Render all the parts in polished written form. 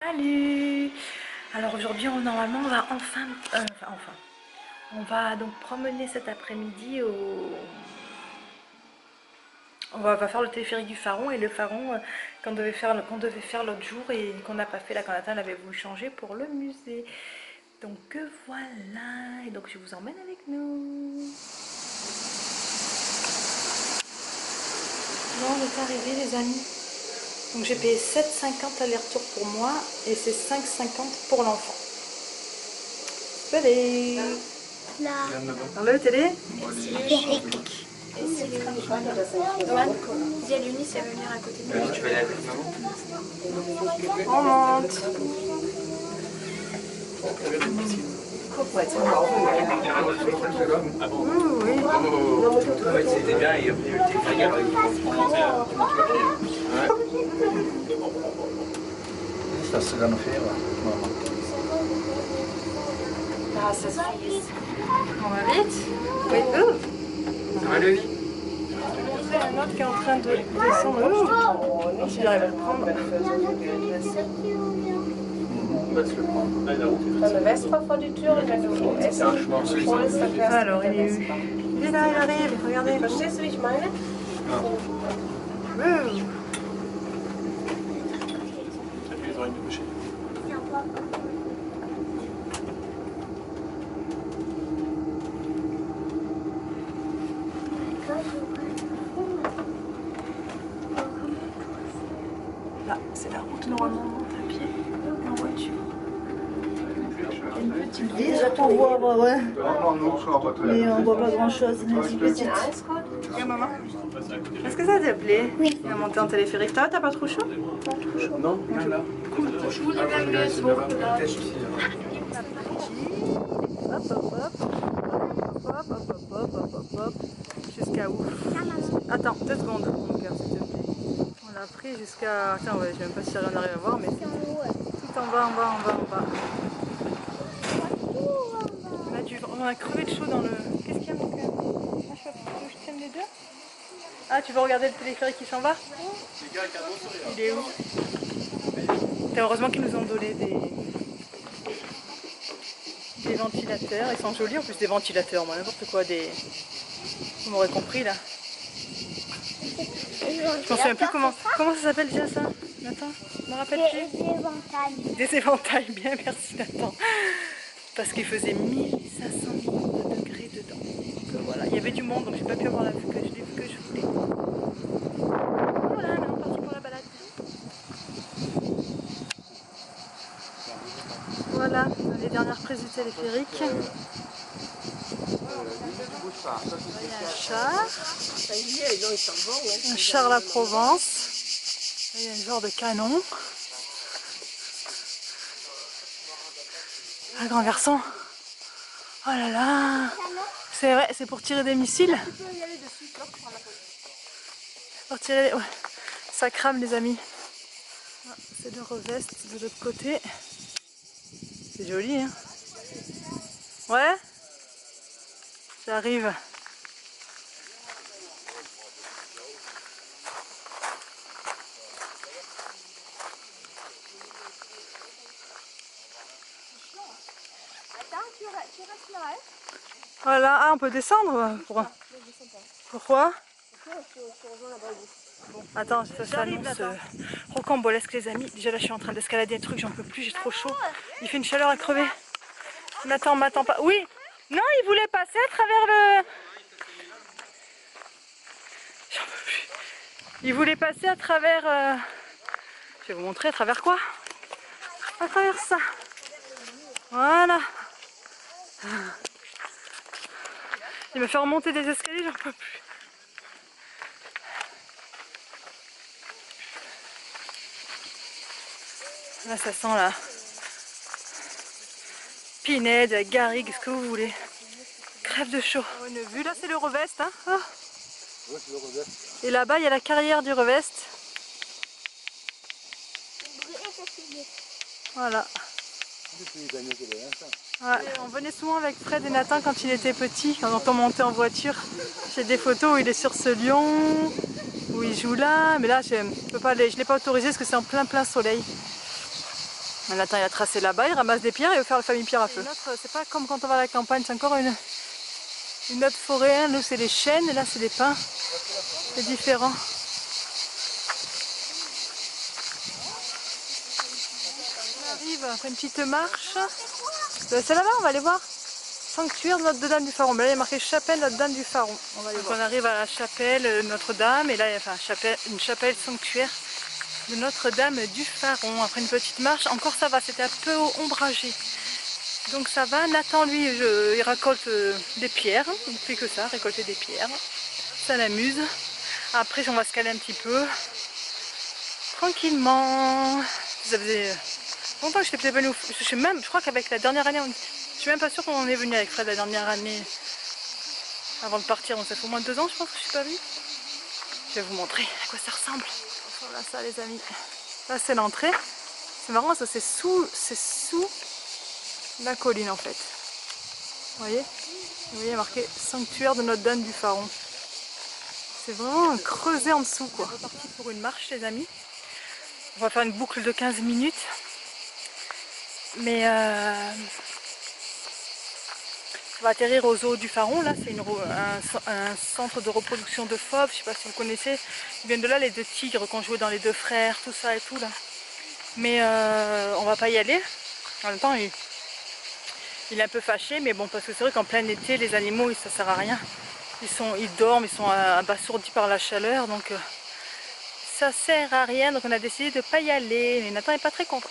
Salut! Alors aujourd'hui, normalement, on va on va donc promener cet après-midi on va faire le téléphérique du Pharaon et le Pharaon qu'on devait faire l'autre jour et qu'on n'a pas fait là quand Nathan avait voulu changer pour le musée. Donc voilà, et donc je vous emmène avec nous. Bon, on est arrivé les amis. Donc j'ai payé 7,50 aller-retour pour moi et c'est 5,50 pour l'enfant. Allez! Là. Dans la télé? Féerique. Et c'est le Joanne, Zia Lunis, elle va venir à côté de nous. Tu vas aller avec maman? On monte. Oui. Ouais, c'était bien et après t'es frégale avec Ça se donne faire, maman. Ah, ça se fait. On va vite. Oui, Ça va Léonie? Il y a un autre qui est en train de descendre. S'il arrive à le prendre. On va se le prendre. C'est un chemin celui-ci. Alors, il est où? Il est là, il arrive. Regardez. Verstehst du, wie ich meine? Là, c'est la route. Normalement, on monte à pied en voiture. Une petite ville pour voir, ouais. Mais on voit pas grand chose, une petite petite. Et maman, est-ce que ça te plaît? Oui. De monter en téléphérique? T'as pas trop chaud? Non, là, là. Hop, hop, hop. Hop, hop, hop, hop, hop, hop, hop. Jusqu'à où? Attends, 2 secondes, mon cœur, s'il te plaît. On l'a pris jusqu'à... Attends, ouais, je sais même pas si on arrive à voir, mais c'est tout en bas, en bas, en bas, en bas. On a crevé de chaud dans le... Qu'est-ce qu'il y a, mon cœur? Ah, je tienne les deux? Ah, tu veux regarder le téléphérique qui s'en va? Il est où? Heureusement qu'ils nous ont donné des ventilateurs. Ils sont jolis en plus, des ventilateurs, moi n'importe quoi, des... Vous m'aurez compris là. Je m'en souviens plus comment ça s'appelle déjà ça, Nathan? Je me rappelle plus. Des éventails. Des éventails, bien merci Nathan. Parce qu'il faisait 1500 millions de degrés dedans. Donc voilà, il y avait du monde donc j'ai pas pu avoir la vue que je voulais. Voilà, maintenant parti pour la balade. Voilà, les dernières prises du téléphérique. Il y a un char la Provence. Là, il y a un genre de canon. Un grand garçon. Oh là là. C'est vrai, c'est pour tirer des missiles. Pour tirer... Ouais. Ça crame les amis. Ah, c'est le reveste de l'autre côté. C'est joli hein. Ouais. J'arrive. Voilà, ah, on peut descendre Pourquoi? Bon, attends, ça s'annonce rocambolesque les amis. Déjà là je suis en train d'escalader un truc, j'en peux plus, j'ai trop chaud. Il fait une chaleur à crever. Nathan m'attend pas. Oui. Non, il voulait passer à travers le... J'en peux plus. Il voulait passer à travers... Je vais vous montrer à travers quoi? À travers ça. Voilà. Il m'a fait remonter des escaliers, j'en peux plus. Là ça sent la pinède, garrigue, ce que vous voulez. Crève de chaud. Une vue là, c'est le reveste. Hein oh. Et là-bas il y a la carrière du reveste. Voilà. Ouais, on venait souvent avec Fred et Nathan quand il était petit, quand on montait en voiture. J'ai des photos où il est sur ce lion, où il joue là, mais là je ne l'ai pas autorisé parce que c'est en plein soleil. Nathan il a tracé là-bas, il ramasse des pierres et il veut faire la famille pierre à feu. C'est pas comme quand on va à la campagne, c'est encore une autre forêt. Nous c'est les chênes et là c'est des pins. C'est différent. On arrive après une petite marche. C'est là-bas, on va aller voir. Sanctuaire de Notre-Dame du Faron. Là il y a marqué chapelle Notre-Dame du Faron. Donc on arrive à la chapelle Notre-Dame et là il y a une chapelle sanctuaire de Notre-Dame du Faron. Après une petite marche, encore ça va, c'était un peu ombragé. Donc ça va. Nathan lui il récolte des pierres, il ne fait que ça, récolter des pierres. Ça l'amuse. Après on va se caler un petit peu. Tranquillement. Ça faisait longtemps que je n'étais pas venue. Je crois qu'avec la dernière année, je suis même pas sûre qu'on est venu avec Fred la dernière année. Avant de partir, donc ça fait au moins 2 ans je pense que je suis pas venue. Je vais vous montrer à quoi ça ressemble. Voilà ça les amis. Là c'est l'entrée. C'est marrant, ça c'est sous la colline en fait. Vous voyez marqué sanctuaire de Notre-Dame du Faron. C'est vraiment un creuset en dessous quoi. On est parti pour une marche les amis. On va faire une boucle de 15 minutes. Mais on va atterrir aux eaux du Faron. Là c'est un centre de reproduction de fauves. Je sais pas si vous connaissez. Ils viennent de là les 2 tigres qu'on jouait dans les 2 frères, tout ça et tout là. Mais on va pas y aller. En même temps il est un peu fâché, mais bon, parce que c'est vrai qu'en plein été, les animaux, ça sert à rien. Ils dorment, ils sont abasourdis par la chaleur, donc ça sert à rien. Donc on a décidé de ne pas y aller. Mais Nathan n'est pas très content.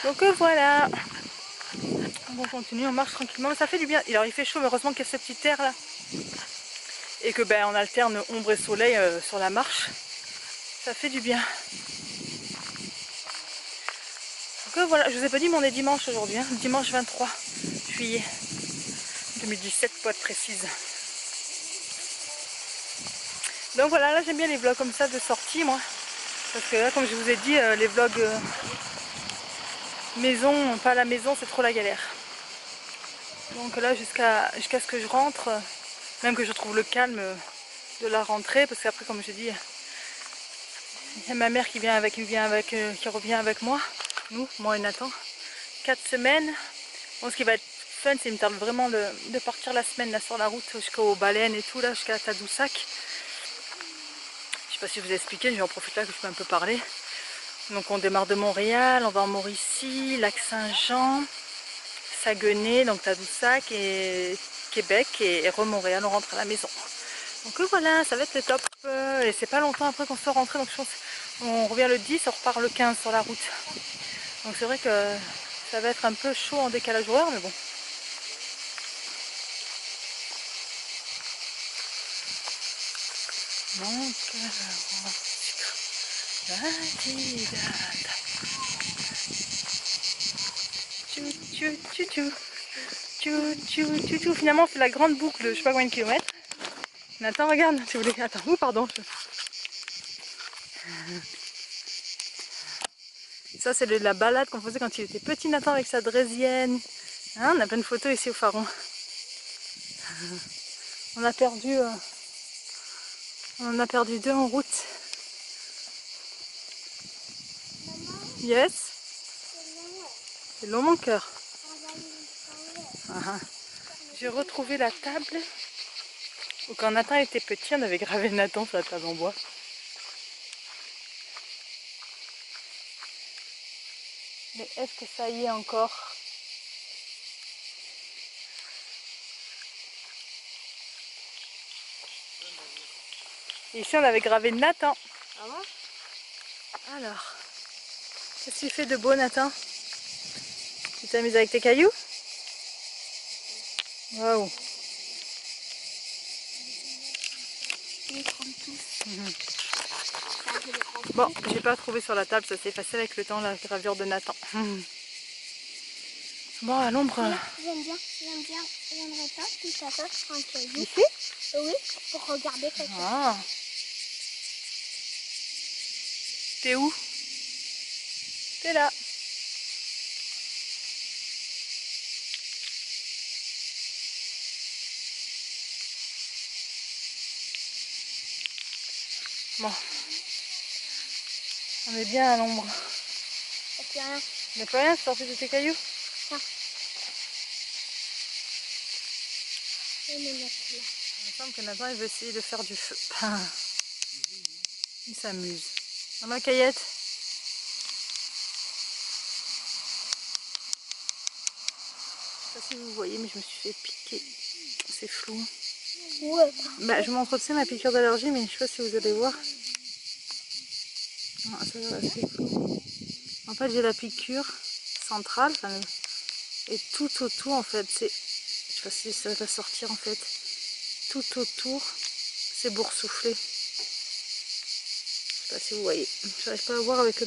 Donc voilà. On continue, on marche tranquillement, mais ça fait du bien. Alors il fait chaud, mais heureusement qu'il y a ce petit air là. Et que ben on alterne ombre et soleil sur la marche. Ça fait du bien. Donc voilà, je vous ai pas dit, mais on est dimanche aujourd'hui, hein, dimanche 23 juillet 2017 pour être précise. Donc voilà, là j'aime bien les vlogs comme ça de sortie moi. Parce que là comme je vous ai dit, les vlogs maison, pas à la maison, c'est trop la galère. Donc là jusqu'à ce que je rentre, même que je trouve le calme de la rentrée, parce qu'après comme je dis, il y a ma mère qui revient avec moi, moi et Nathan, 4 semaines. Bon, ce qui va être fun, c'est qu'il me tarde vraiment de partir la semaine là sur la route jusqu'aux baleines et tout, là jusqu'à Tadoussac. Je sais pas si je vous ai expliqué, je vais en profiter là que je peux un peu parler. Donc on démarre de Montréal, on va en Mauricie, Lac-Saint-Jean, Saguenay, donc Tadoussac et Québec et Montréal, on rentre à la maison. Donc voilà, ça va être le top. Et c'est pas longtemps après qu'on soit rentré, donc je pense on revient le 10, on repart le 15 sur la route. Donc c'est vrai que ça va être un peu chaud en décalage horaire, mais bon. Mon cœur en sucre. Finalement c'est la grande boucle de je sais pas combien de kilomètres. Nathan regarde, si vous voulez. Attends, pardon. Ça c'est la balade qu'on faisait quand il était petit Nathan avec sa draisienne. Hein, on a plein de photos ici au Faron. On a perdu 2 en route. Yes. C'est long mon cœur. J'ai retrouvé la table où quand Nathan était petit, on avait gravé Nathan sur la table en bois. Mais est-ce que ça y est encore? Et ici on avait gravé Nathan. Ah ouais? Alors, qu'est-ce que tu fais de beau Nathan? Tu t'amuses avec tes cailloux? Waouh! Bon, j'ai pas trouvé sur la table, ça s'est effacé avec le temps la gravure de Nathan. Bon, à l'ombre. J'aimerais pas tout ça sur un caillou. Ici? Oui, pour regarder quelque chose. Ah. T'es où? T'es là. Bon. On est bien à l'ombre. plus rien. Il n'y a plus rien, c'est sorti de tes cailloux? Non. Je vais me mettre là. Il me semble que Nathan il veut essayer de faire du feu. Il s'amuse. Maman Caillette. Je sais pas si vous voyez, mais je me suis fait piquer. C'est flou. Ouais. Bah, je vous montre aussi ma piqûre d'allergie, mais je sais pas si vous allez voir. Non, ça va, c'est flou. En fait, j'ai la piqûre centrale, enfin, et tout autour, en fait, c'est... Je sais pas si ça va sortir, en fait. Tout autour, c'est boursouflé. Je sais pas si vous voyez. J'arrive pas à voir avec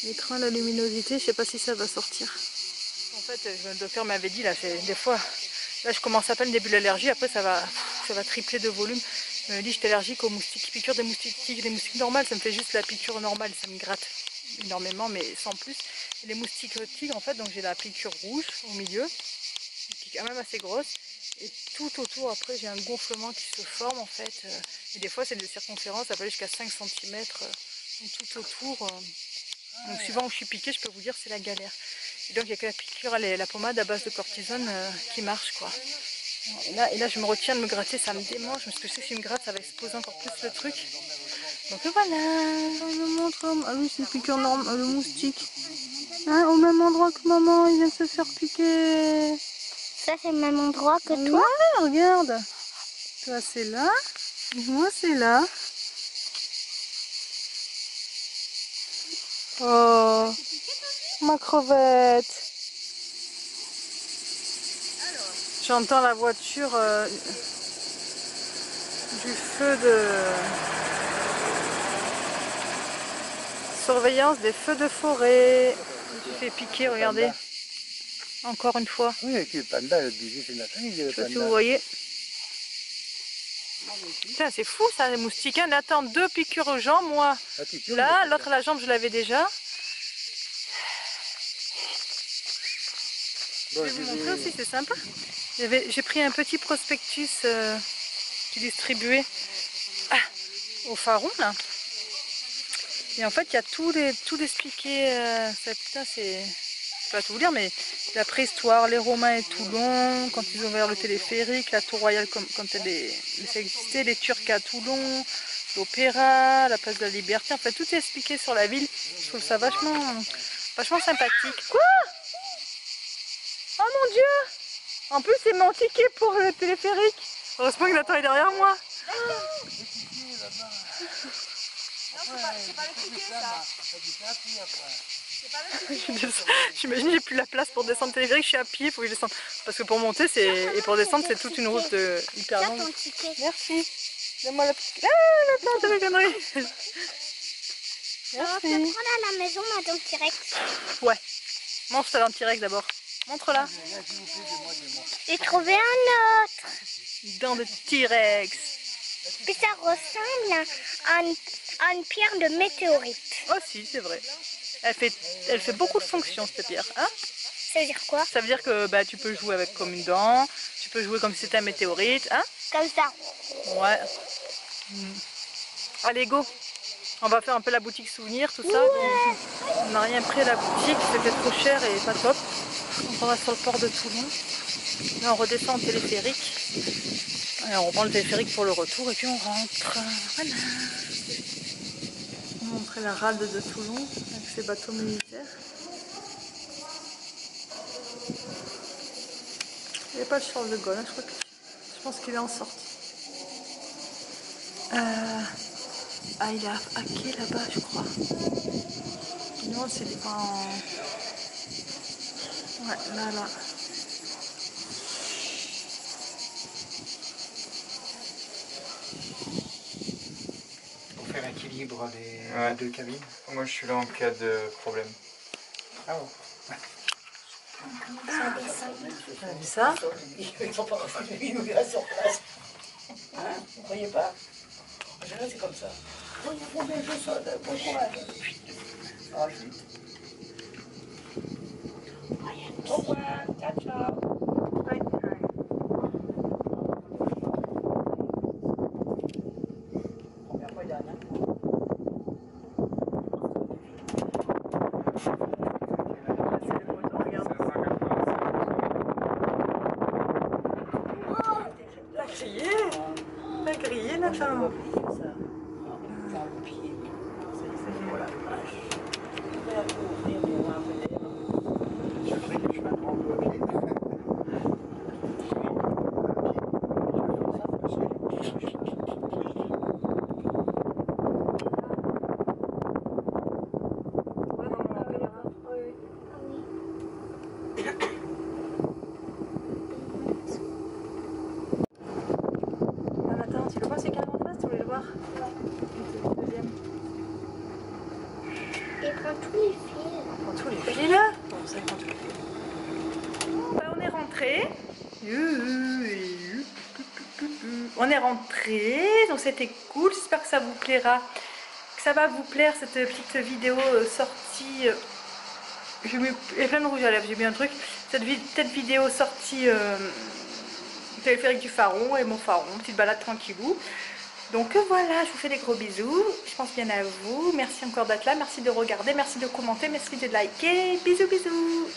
l'écran à la luminosité, je sais pas si ça va sortir. En fait, le docteur m'avait dit, là, des fois, là je commence à peine le début de l'allergie, après ça va tripler de volume. Il me dit, j'étais allergique aux moustiques, piqûres des moustiques tigres, des moustiques normales, ça me fait juste la piqûre normale, ça me gratte énormément, mais sans plus. Et les moustiques tigres, en fait, donc j'ai la piqûre rouge au milieu, qui est quand même assez grosse. Et tout autour, après, j'ai un gonflement qui se forme, en fait. Et des fois, c'est des circonférences, ça peut aller jusqu'à 5 cm tout autour. Donc, suivant où je suis piquée, je peux vous dire, c'est la galère. Et donc, il n'y a que la piqûre, la pommade à base de cortisone qui marche, quoi. Et là, je me retiens de me gratter, ça me démange, parce que je sais que si je me gratte, ça va exposer encore plus le truc. Donc voilà, on me montre. Ah oui, c'est une piqûre normale, le moustique. Hein, au même endroit que maman, il vient de se faire piquer. Ça, c'est le même endroit que toi? Ouais, regarde. Toi, c'est là. Moi, c'est là. Oh, ma crevette. J'entends la voiture du feu de surveillance des feux de forêt. Je me suis fait piquer, regardez. Encore une fois. Oui, avec le panda, le baiser, c'est notre ami, le Je sais pas si panda. vous voyez. Putain, c'est fou ça, les moustiques. Nathan, 2 piqûres aux jambes, moi. Là, l'autre la jambe, je l'avais déjà. Je vais vous montrer aussi, c'est sympa. J'ai pris un petit prospectus qui distribuait au Pharaon là. Et en fait, il y a tout expliqué. Putain, c'est... Je peux pas tout vous dire, mais la préhistoire, les Romains et Toulon, quand ils ont ouvert le téléphérique, la tour royale quand ça existait, les Turcs à Toulon, l'opéra, la place de la Liberté. En fait, tout est expliqué sur la ville. Je trouve ça vachement sympathique. Quoi? Oh mon Dieu! En plus, c'est mon ticket pour le téléphérique. Heureusement que Nathan est derrière moi. J'imagine j'ai plus la place pour descendre le téléphérique, je suis à pied, il faut que je descende. Parce que pour monter et pour descendre c'est toute une route hyper longue. Merci. Donne-moi la petite... Ah, la plante de mes conneries. On va prendre à la maison ma dent T-Rex. Ouais. Mange ta dent T-Rex d'abord. Montre-la. J'ai trouvé un autre. Dent de T-Rex. Puis ça ressemble à une pierre de météorite. Oh si, c'est vrai. Elle fait beaucoup de fonctions cette pierre. Hein? Ça veut dire quoi? Ça veut dire que bah, tu peux jouer avec comme une dent, tu peux jouer comme si c'était un météorite. Hein? Comme ça. Ouais. Allez, go. On va faire un peu la boutique souvenir, tout ça. Ouais. On n'a rien pris à la boutique, c'était trop cher et pas top. Donc on va sur le port de Toulon. Là on redescend en téléphérique. Et on reprend le téléphérique pour le retour et puis on rentre. Voilà. On va montrer la rade de Toulon avec ses bateaux militaires. Il n'y a pas de Charles de Gaulle, hein, je pense qu'il est en sortie. Ah, il est à quai là-bas, je crois. Non, c'est en... Ouais, là. Pour faire l'équilibre des deux cabines. Moi je suis là en cas de problème. Ah bon. Ça Ils sont pas revenus, nous là sur place. Hein? Vous croyez pas? En général, c'est comme ça. Oh, il faut bien que je saute, bon courage. Ah, vite. Au revoir, ciao, ciao. Première fois, dernière. est grillé, Moi, j'avais Nathan. pas plié ça. Dans le pied. C'est pour la vache. Je vais un peu ouvrir pour voir un peu d'air. Je ferai que je m'apprends au pied. Ah, Nathan, tu le vois, c'est carrément en face, tu voulais le voir? Deuxième. Et prend tous les fils. On prend tous les fils là? Bon, ça prend tous les fils. Bah, on est rentré. On est rentré, donc c'était cool. J'espère que ça vous plaira, que ça va vous plaire cette petite vidéo sortie. Il y a plein de rouge à lèvres, j'ai mis un truc. Cette vidéo sortie téléphérique du Faron et mon Faron, petite balade tranquillou. Donc voilà, je vous fais des gros bisous. Je pense bien à vous. Merci encore d'être là, merci de regarder, merci de commenter, merci de liker. Bisous bisous.